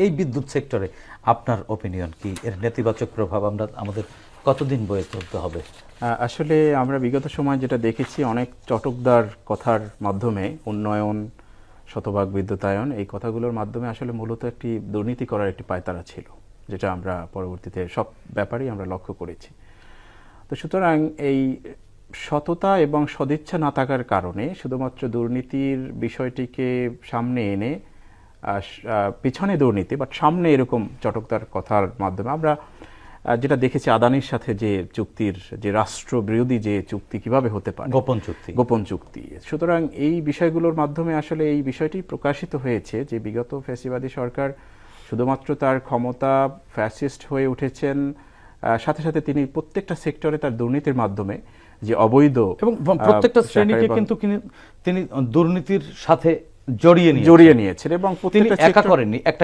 এই বিদ্যুৎ সেক্টরে আপনার ওপিনিয়ন কি? এর নেতিবাচক প্রভাব আমরা আমাদের কতদিন বয়ে চলতে হবে? আসলে আমরা বিগত সময় যেটা দেখেছি, অনেক চটকদার কথার মাধ্যমে উন্নয়ন, শতভাগ বিদ্যুতায়ন, এই কথাগুলোর মাধ্যমে আসলে মূলত একটি দুর্নীতি করার একটি পায়তারা ছিল, যেটা আমরা পরবর্তীতে সব ব্যাপারেই আমরা লক্ষ্য করেছি। তো সুতরাং এই সততা এবং সদিচ্ছা না থাকার কারণে শুধুমাত্র দুর্নীতির বিষয়টিকে সামনে এনে পিছনে দুর্নীতি বাট সামনে এরকম চটকদার কথার মাধ্যমে আমরা যেটা দেখেছি আদানির সাথে যে চুক্তির, যে রাষ্ট্রবিরোধী যে চুক্তি কিভাবে হতে পারে, গোপন চুক্তি। সুতরাং এই বিষয়গুলোর মাধ্যমে আসলে এই বিষয়টি প্রকাশিত হয়েছে যে বিগত ফ্যাসিবাদী সরকার শুধুমাত্র তার ক্ষমতা ফ্যাসিস্ট হয়ে উঠেছেন, সাথে সাথে তিনি প্রত্যেকটা সেক্টরে তার দুর্নীতির মাধ্যমে যে অবৈধ এবং প্রত্যেকটা শ্রেণীকে কিন্তু তিনি দুর্নীতির সাথে জড়িয়ে নিয়েছেন এবং তিনি একা করেননি। একটা